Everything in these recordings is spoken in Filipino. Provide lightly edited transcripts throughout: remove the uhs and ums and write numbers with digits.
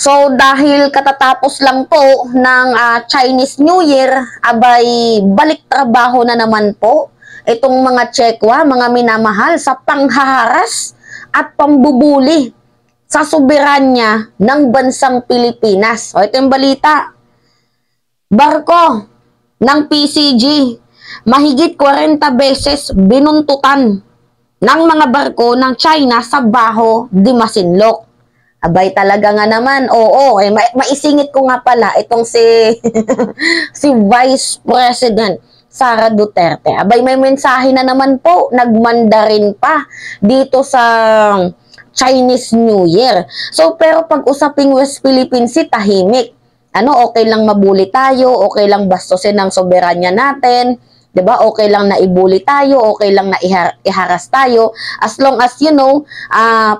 So dahil katatapos lang po ng Chinese New Year, abay balik trabaho na naman po itong mga Tsekwa, mga minamahal sa panghaharas at pambubuli sa soberanya ng bansang Pilipinas. O ito yung balita. Barko ng PCG, mahigit 40 beses binuntutan ng mga barko ng China sa Baho de Masinloc. Abay talaga nga naman, oo, maisingit ko nga pala itong si si Vice President Sara Duterte. Abay may mensahe na naman po, nagmandarin pa dito sa Chinese New Year. So pero pag usaping West Philippine Sea, tahimik. Okay lang mabuli tayo, okay lang bastusin ang soberanya natin, 'di ba? Okay lang na ibuli tayo, okay lang na iharas tayo. As long as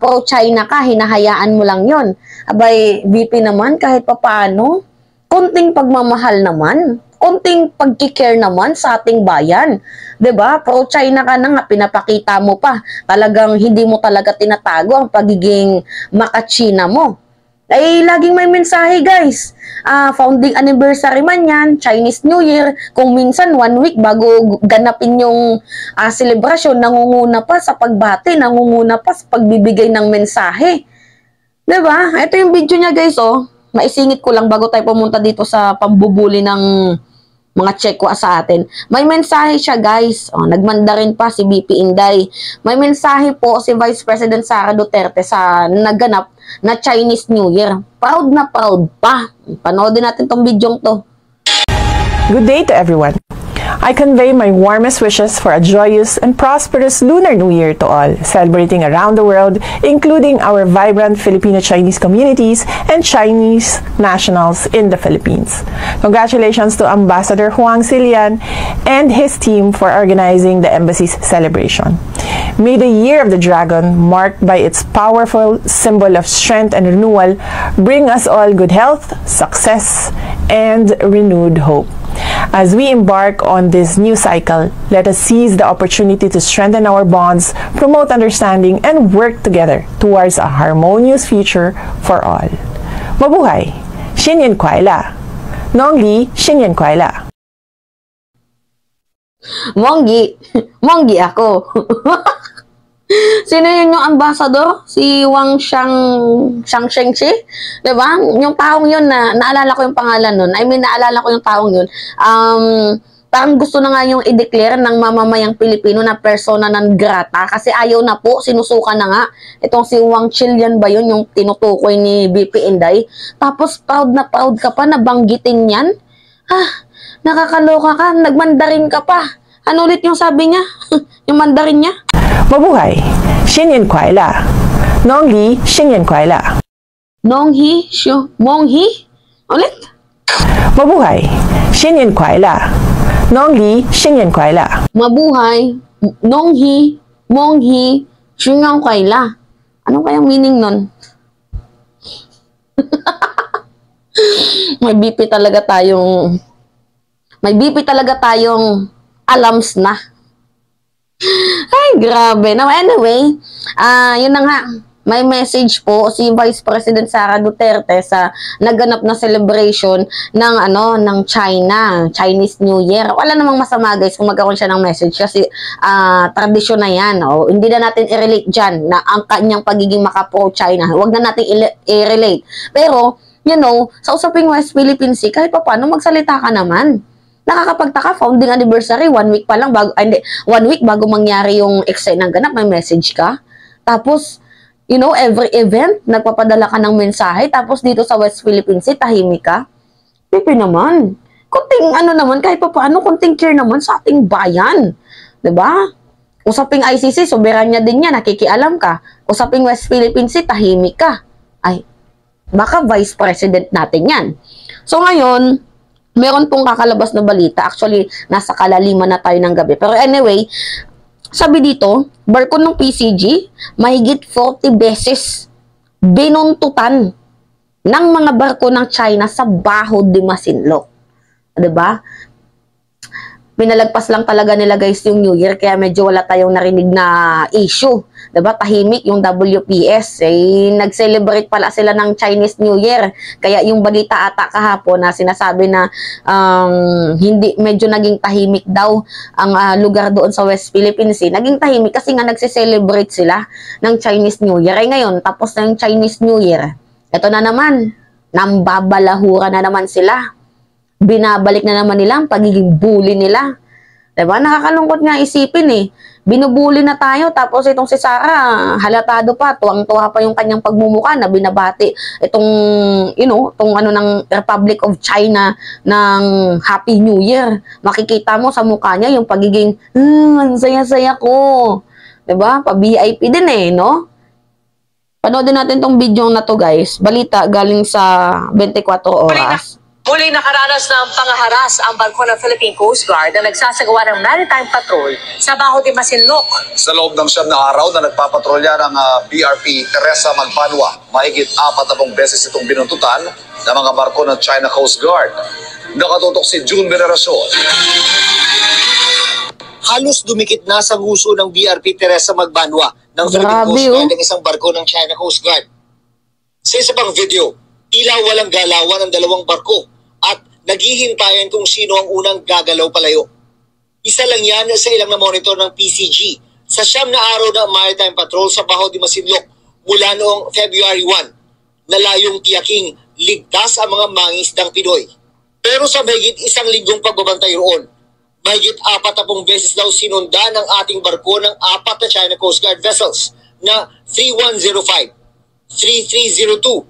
pro-China ka, hinahayaan mo lang 'yon. Abay, VP naman kahit papaano, konting pagmamahal naman, konting pagki-care naman sa ating bayan. 'Di ba? Pro-China ka na nga, pinapakita mo pa. Talagang hindi mo talaga tinatago ang pagiging maka-China mo. Ay, laging may mensahe, guys. Founding anniversary man yan, Chinese New Year, kung minsan 1 week bago ganapin yung celebration, nangunguna pa sa pagbati, nangunguna pa sa pagbibigay ng mensahe. Diba? Ito yung video niya, guys, oh. Maisingit ko lang bago tayo pumunta dito sa pambubuli ng mga Tsekwa sa atin. May mensahe siya, guys. Nagmanda rin pa si BP Inday. May mensahe po si Vice President Sara Duterte sa naganap na Chinese New Year. Proud na proud pa. Panoodin natin tong video to. Good day to everyone. I convey my warmest wishes for a joyous and prosperous Lunar New Year to all, celebrating around the world, including our vibrant Filipino-Chinese communities and Chinese nationals in the Philippines. Congratulations to Ambassador Huang Silian and his team for organizing the embassy's celebration. May the Year of the Dragon, marked by its powerful symbol of strength and renewal, bring us all good health, success, and renewed hope. As we embark on this new cycle, let us seize the opportunity to strengthen our bonds, promote understanding, and work together towards a harmonious future for all. Mabuhay! Xinyan Kuaila! Nongli, Xinyan Kuaila! Monggi ako. Sino yun yung ambassador? Si Wang Shangshengshi? Diba? Yung taong yun naalala ko yung pangalan nun. Naalala ko yung taong yun. Parang gusto na nga yung i-declare ng mamamayang Pilipino na persona non grata kasi ayaw na po, sinusuka na nga. Itong si Wang Chilian ba yun, yung tinutukoy ni BP Inday? Tapos proud na proud ka pa na banggitin yan? Nakakaloka ka, nagmandarin ka pa. Ano ulit yung sabi niya? Yung mandarin niya? Mabuhay! Xinyan Kuaila! Nongli, Xinyan Kuaila! Monghi? Ulit? Mabuhay! Xinyan Kuaila! Nongli, Xinyan Kuaila! Mabuhay! Monghi, Xinyan Kuaila. Ano kayang meaning nun? May BP talaga tayong alams na. Ay, grabe. Now, anyway, yun na nga. May message po si Vice President Sara Duterte sa naganap na celebration ng Chinese New Year. Wala namang masama, guys, kung magkaroon siya ng message kasi tradisyon na yan. Hindi na natin i-relate dyan na ang kanyang pagiging maka-pro-China. Huwag na natin i-relate. Pero, sa usaping West Philippine Sea, kahit pa paano magsalita ka naman. Nakakapagtaka, founding anniversary, 1 week pa lang, 1 week bago mangyari yung eksena ng ganap, may message ka. Tapos, every event, nagpapadala ka ng mensahe, tapos dito sa West Philippine Sea, tahimik ka. Pipi naman. Kunting naman, kahit pa paano, kunting care naman sa ating bayan. 'Di ba? Usaping ICC, soberanya din yan, nakikialam ka. Usaping West Philippine Sea, tahimik ka. Ay, baka Vice President natin yan. So ngayon, meron pong kakalabas na balita. Actually, nasa kalaliman na tayo ng gabi. Pero anyway, sabi dito, barko ng PCG, mahigit 40 beses binuntutan ng mga barko ng China sa Baho de Masinloc. Diba? pinalagpas lang talaga nila guys yung New Year, kaya medyo wala tayong narinig na issue. Diba? Tahimik yung WPS. Nag-celebrate pala sila ng Chinese New Year. Kaya yung balita ata kahapon na sinasabi na hindi, medyo naging tahimik daw ang lugar doon sa West Philippines. Naging tahimik kasi nga nagse-celebrate sila ng Chinese New Year. Ay ngayon, tapos na yung Chinese New Year. Ito na naman, nambabalahura na naman sila. Binabalik na naman nila ang pagiging bully nila. Diba? Nakakalungkot nga isipin Binubuli na tayo, tapos itong si Sarah, halatado pa, tuwang-tuwa pa yung kanyang pagmumuka na binabati itong, itong ng Republic of China ng Happy New Year. Makikita mo sa mukha niya yung pagiging, ang saya-saya ko. Diba? Pa-VIP din no? Panoodin natin tong video na to guys. Balita galing sa 24 oras. Muli nakaranas ng pangaharas ang barko ng Philippine Coast Guard na nagsasagawa ng maritime patrol sa Baho de Masinloc. Sa loob ng 7 na araw na nagpapatrolya ng BRP Teresa Magbanwa, mahigit 40 beses itong binuntutan ng mga barko ng China Coast Guard. Nakatutok si June Veneracion. Halos dumikit na sa nguso ng BRP Teresa Magbanwa ng Philippine Coast Guard ang isang barko ng China Coast Guard. Sa isa pang video, tila walang galawan ang dalawang barko at naghihintayan kung sino ang unang gagalaw palayo. Isa lang yan sa ilang na-monitor ng PCG sa 9 na araw na maritime patrol sa Baho de Masinloc mula noong February 1 na layong tiyaking ligtas ang mga mangingisdang Pinoy. Pero sa mahigit 1 linggong pagbabantay roon, mahigit 40 beses daw sinundan ng ating barko ng 4 na China Coast Guard vessels na 3105, 3302,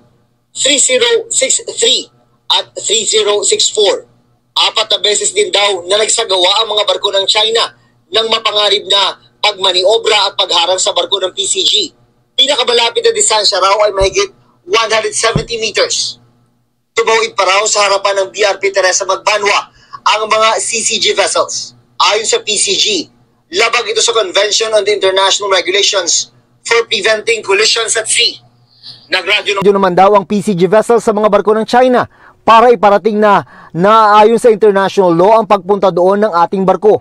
3063 at 3064. 4 na beses din daw na nagsagawa ang mga barko ng China ng mapangarib na pagmaniobra at pagharang sa barko ng PCG. Pinakamalapit na distansya raw ay mahigit 170 meters. Tumawid pa raw sa harapan ng BRP Teresa Magbanwa ang mga CCG vessels. Ayon sa PCG, labag ito sa Convention on the International Regulations for Preventing Collisions at Sea. Nagradyo naman daw ang PCG vessel sa mga barko ng China para iparating na naaayon sa international law ang pagpunta doon ng ating barko.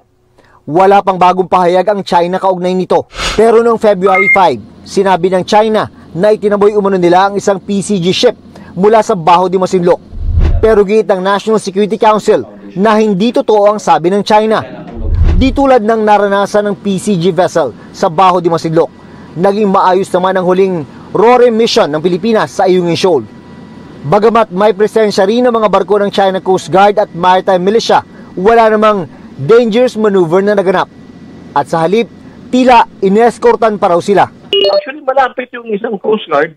Wala pang bagong pahayag ang China kaugnay nito. Pero noong February 5, sinabi ng China na itinaboy umano nila ang isang PCG ship mula sa Baho de Masinloc. Pero giit ng National Security Council na hindi totoo ang sabi ng China. Di tulad ng naranasan ng PCG vessel sa Baho de Masinloc, naging maayos naman ang huling RORE mission ng Pilipinas sa Ayungin Shoal. Bagamat may presensya rin ng mga barko ng China Coast Guard at Maritime Militia, wala namang dangerous maneuver na naganap. At sa halip, tila ineskortan pa raw sila. Actually, malapit yung isang Coast Guard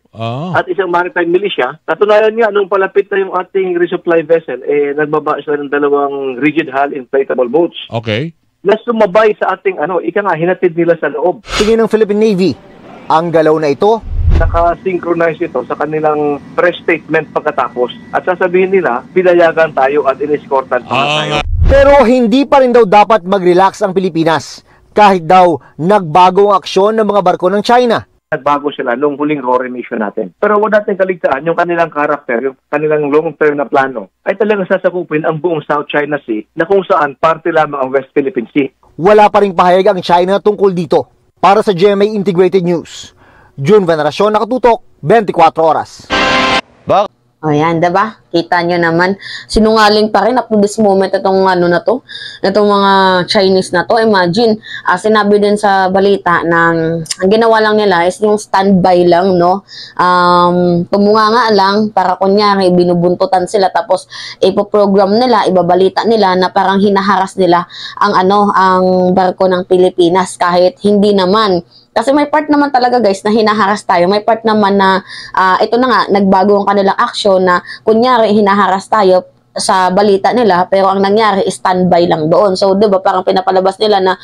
at isang Maritime Militia. Natunayan nga, nung palapit na yung ating resupply vessel, nagbaba sila ng 2 rigid hull inflatable boats. Okay. Na sumabay sa ating, hinatid nila sa loob. Tingin ng Philippine Navy, ang galaw na ito, naka-synchronize ito sa kanilang press statement pagkatapos. At sasabihin nila, pinayagan tayo at inescortan tayo. Pero hindi pa rin daw dapat mag-relax ang Pilipinas kahit daw nagbago ang aksyon ng mga barko ng China. Nagbago sila nung huling RORE mission natin. Pero wala natin kaligtaan yung kanilang karakter, yung kanilang long-term na plano ay talagang sasakupin ang buong South China Sea na kung saan parte lamang ang West Philippine Sea. Wala pa ring pahayag ang China tungkol dito. Para sa GMA Integrated News, June Veneracion, nakatutok, 24 oras. Ayan, diba? Kita nyo naman, sinungaling pa rin up to this moment itong itong mga Chinese na to. Imagine, sinabi din sa balita na ang ginawa lang nila is yung standby lang, no? Tumunganga lang para kunyari binubuntutan sila tapos ipoprogram nila, ibabalita nila na parang hinaharas nila ang barko ng Pilipinas kahit hindi naman. Kasi may part naman talaga guys na hinaharas tayo. May part naman na ito na nga, nagbago ang kanilang aksyon na kunyari hinaharas tayo sa balita nila pero ang nangyari is standby lang doon. So, di ba parang pinapalabas nila na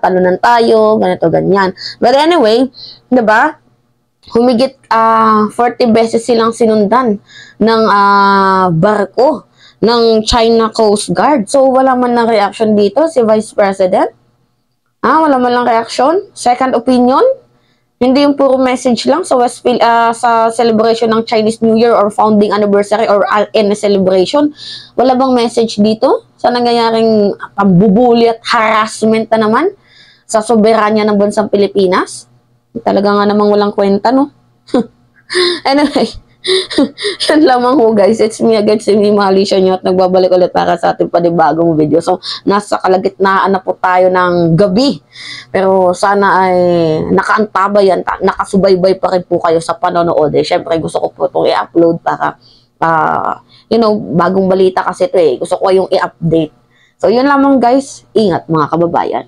talunan tayo, ganito, ganyan. But anyway, di ba? Humigit 40 beses silang sinundan ng barko ng China Coast Guard. So, wala man ng reaction dito si Vice President. Wala man lang reaction. Second opinion. Hindi yung puro message lang sa sa celebration ng Chinese New Year or founding anniversary or any celebration. Wala bang message dito sa nangyayaring pambubuli at harassment na naman sa soberanya ng bansang Pilipinas. Talaga nga namang walang kwenta, no? Anyway, yan lamang ho guys. It's me again, si Malicia nyo at nagbabalik ulit para sa ating panibagong video. So, nasa kalagitnaan na po tayo ng gabi. Pero sana ay nakaantabayan, nakasubaybay pa rin po kayo sa panonood. Siyempre, gusto ko po itong i-upload para bagong balita kasi ito eh. Gusto ko yung i-update. So, yun lamang guys. Ingat mga kababayan.